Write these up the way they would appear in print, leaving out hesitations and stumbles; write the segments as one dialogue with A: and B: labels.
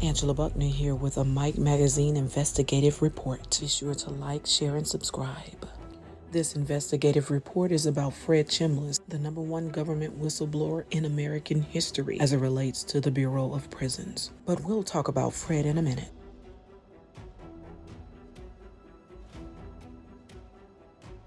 A: Angela Buckner here with a Mike Magazine investigative report. Be sure to like, share, and subscribe. This investigative report is about Fred Chambliss, the #1 government whistleblower in American history as it relates to the Bureau of Prisons. But we'll talk about Fred in a minute.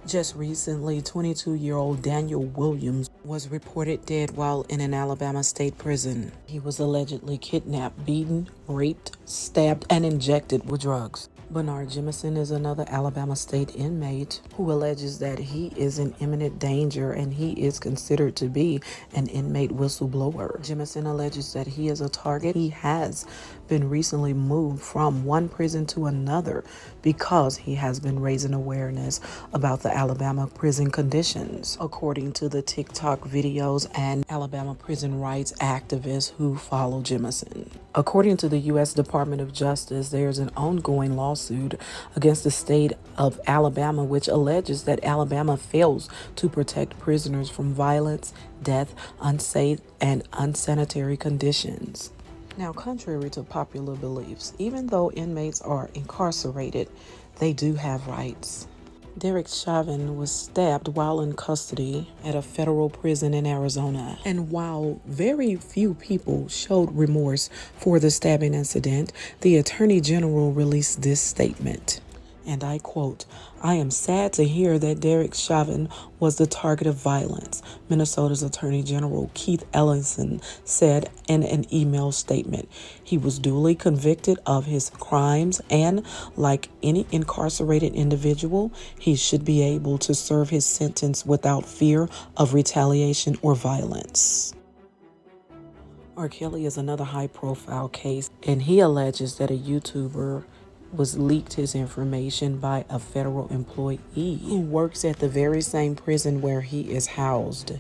A: Just recently, 22-year-old Daniel Williams was reported dead while in an Alabama state prison. He was allegedly kidnapped, beaten, raped, stabbed, and injected with drugs. Bernard Jemison is another Alabama state inmate who alleges that he is in imminent danger and he is considered to be an inmate whistleblower. Jemison alleges that he is a target. He has been recently moved from one prison to another because he has been raising awareness about the Alabama prison conditions, according to the TikTok videos and Alabama prison rights activists who follow Jemison. According to the U.S. Department of Justice, there is an ongoing lawsuit against the state of Alabama which alleges that Alabama fails to protect prisoners from violence, death, unsafe, and unsanitary conditions. Now, contrary to popular beliefs, even though inmates are incarcerated, they do have rights. Derek Chauvin was stabbed while in custody at a federal prison in Arizona. And while very few people showed remorse for the stabbing incident, the Attorney General released this statement. And I quote, "I am sad to hear that Derek Chauvin was the target of violence," Minnesota's Attorney General Keith Ellison said in an email statement. He was duly convicted of his crimes and, like any incarcerated individual, he should be able to serve his sentence without fear of retaliation or violence. R. Kelly is another high-profile case, and he alleges that a YouTuber was leaked his information by a federal employee who works at the very same prison where he is housed.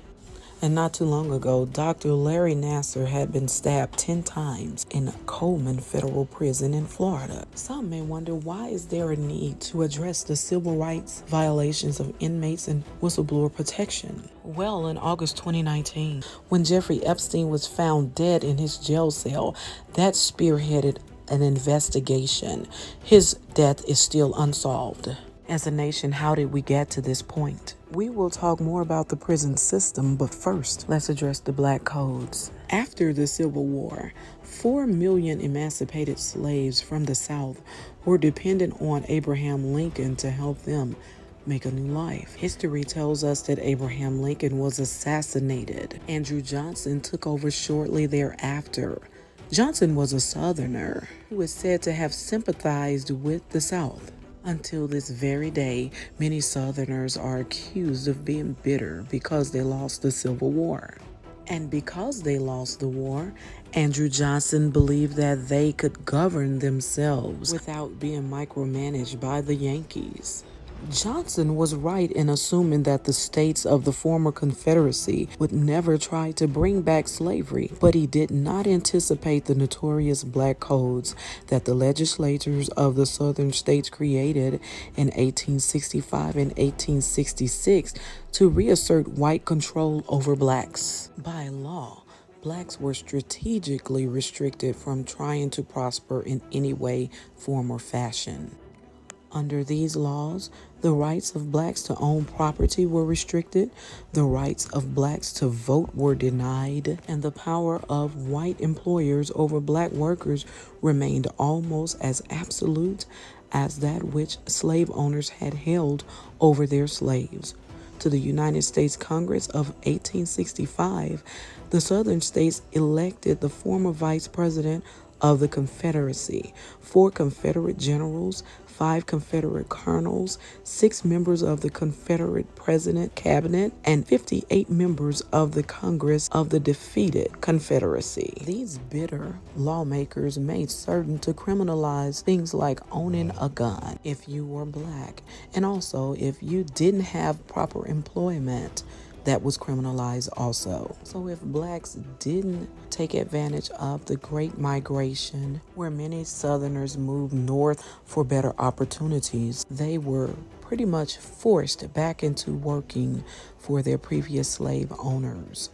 A: And not too long ago, Dr. Larry Nassar had been stabbed 10 times in Coleman Federal Prison in Florida. Some may wonder, why is there a need to address the civil rights violations of inmates and whistleblower protection? Well, in August 2019, when Jeffrey Epstein was found dead in his jail cell, that spearheaded an investigation. His death is still unsolved. As a nation, how did we get to this point? We will talk more about the prison system, but first, let's address the Black Codes. After the Civil War, 4 million emancipated slaves from the South were dependent on Abraham Lincoln to help them make a new life. History tells us that Abraham Lincoln was assassinated. Andrew Johnson took over shortly thereafter. Johnson was a Southerner who is said to have sympathized with the South. Until this very day, many Southerners are accused of being bitter because they lost the Civil War. And because they lost the war, Andrew Johnson believed that they could govern themselves without being micromanaged by the Yankees. Johnson was right in assuming that the states of the former Confederacy would never try to bring back slavery, but he did not anticipate the notorious Black Codes that the legislatures of the southern states created in 1865 and 1866 to reassert white control over blacks. By law, blacks were strategically restricted from trying to prosper in any way, form, or fashion. Under these laws, the rights of blacks to own property were restricted, the rights of blacks to vote were denied, and the power of white employers over black workers remained almost as absolute as that which slave owners had held over their slaves. To the United States Congress of 1865, the Southern states elected the former Vice President of the Confederacy, 4 Confederate generals, 5 Confederate colonels, 6 members of the Confederate President Cabinet, and 58 members of the Congress of the defeated Confederacy. These bitter lawmakers made certain to criminalize things like owning a gun if you were black, and also if you didn't have proper employment. That was criminalized also. So if blacks didn't take advantage of the Great Migration, where many Southerners moved north for better opportunities, they were pretty much forced back into working for their previous slave owners.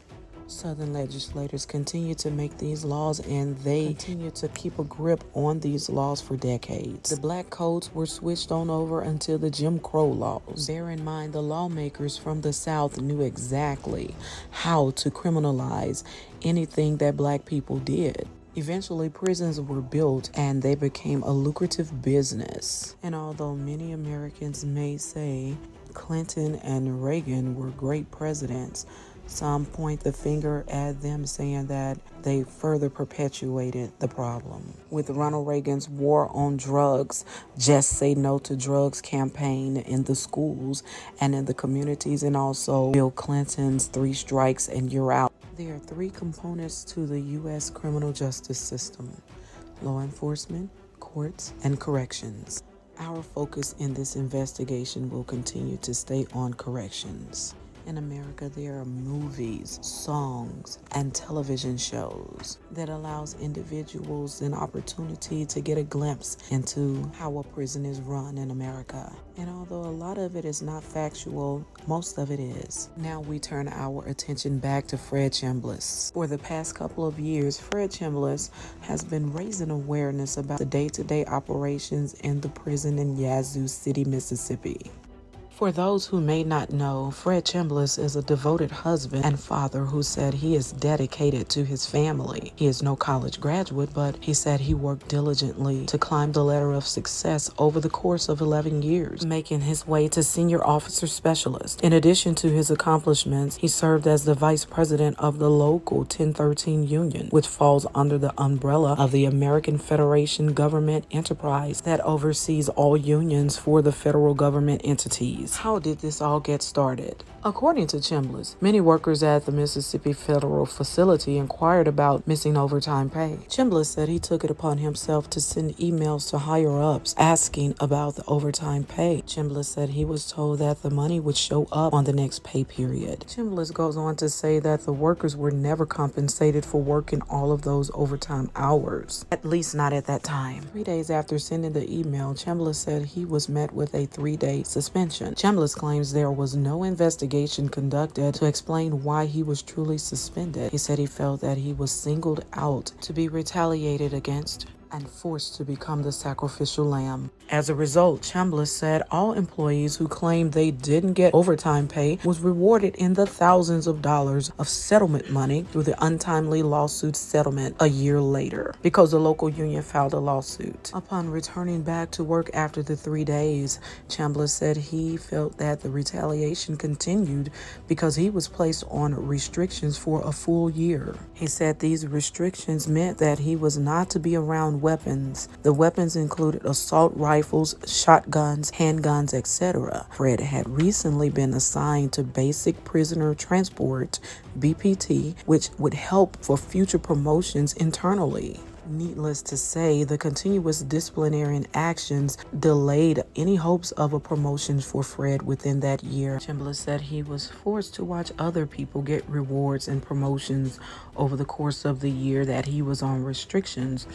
A: Southern legislators continue to make these laws, and they continue to keep a grip on these laws for decades. The black codes were switched on over until the Jim Crow laws. Bear in mind, the lawmakers from the South knew exactly how to criminalize anything that black people did. Eventually, prisons were built and they became a lucrative business. And although many Americans may say Clinton and Reagan were great presidents, some point the finger at them, saying that they further perpetuated the problem. With Ronald Reagan's war on drugs, Just Say No to Drugs campaign in the schools and in the communities, and also Bill Clinton's 3 strikes and you're out. There are 3 components to the U.S. criminal justice system: law enforcement, courts, and corrections. Our focus in this investigation will continue to stay on corrections. In America, there are movies, songs, and television shows that allows individuals an opportunity to get a glimpse into how a prison is run in America. And although a lot of it is not factual, most of it is. Now we turn our attention back to Fred Chambliss. For the past couple of years, Fred Chambliss has been raising awareness about the day-to-day operations in the prison in YAZOO City, Mississippi. For those who may not know, Fred Chambliss is a devoted husband and father who said he is dedicated to his family. He is no college graduate, but he said he worked diligently to climb the ladder of success over the course of 11 years, making his way to senior officer specialist. In addition to his accomplishments, he served as the vice president of the local 1013 union, which falls under the umbrella of the American Federation Government Enterprise that oversees all unions for the federal government entities. How did this all get started? According to Chambliss, many workers at the Mississippi Federal Facility inquired about missing overtime pay. Chambliss said he took it upon himself to send emails to higher-ups asking about the overtime pay. Chambliss said he was told that the money would show up on the next pay period. Chambliss goes on to say that the workers were never compensated for working all of those overtime hours, at least not at that time. 3 days after sending the email, Chambliss said he was met with a 3-day suspension. Chambliss claims there was no investigation conducted to explain why he was truly suspended. He said he felt that he was singled out to be retaliated against and forced to become the sacrificial lamb. As a result, Chambliss said all employees who claimed they didn't get overtime pay was rewarded in the thousands of dollars of settlement money through the untimely lawsuit settlement a year later, because the local union filed a lawsuit. Upon returning back to work after the 3 days, Chambliss said he felt that the retaliation continued because he was placed on restrictions for a full year. He said these restrictions meant that he was not to be around weapons. The weapons included assault rifles, shotguns, handguns, etc. Fred had recently been assigned to Basic Prisoner Transport, BPT, which would help for future promotions internally. Needless to say, the continuous disciplinary actions delayed any hopes of a promotion for Fred within that year. Chambliss said he was forced to watch other people get rewards and promotions over the course of the year that he was on restrictions.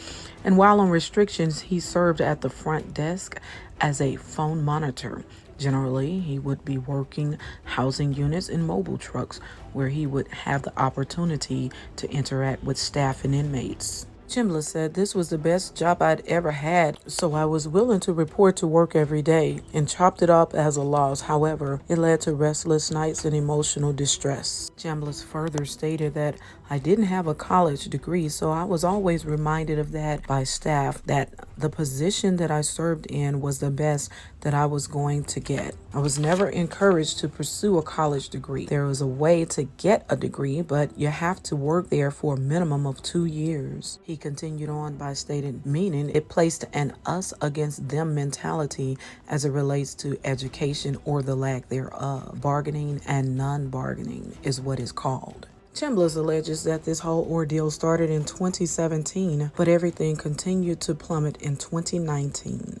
A: And while on restrictions, he served at the front desk as a phone monitor. Generally, he would be working housing units and mobile trucks where he would have the opportunity to interact with staff and inmates. Chambliss said this was the best job I'd ever had, so I was willing to report to work every day and chopped it up as a loss. However, it led to restless nights and emotional distress. Chambliss further stated that I didn't have a college degree, so I was always reminded of that by staff, that the position that I served in was the best that I was going to get. I was never encouraged to pursue a college degree. There was a way to get a degree, but you have to work there for a minimum of 2 years. He continued on by stating, meaning it placed an us against them mentality as it relates to education or the lack thereof. Bargaining and non-bargaining is what is called. Chambliss alleges that this whole ordeal started in 2017, but everything continued to plummet in 2019.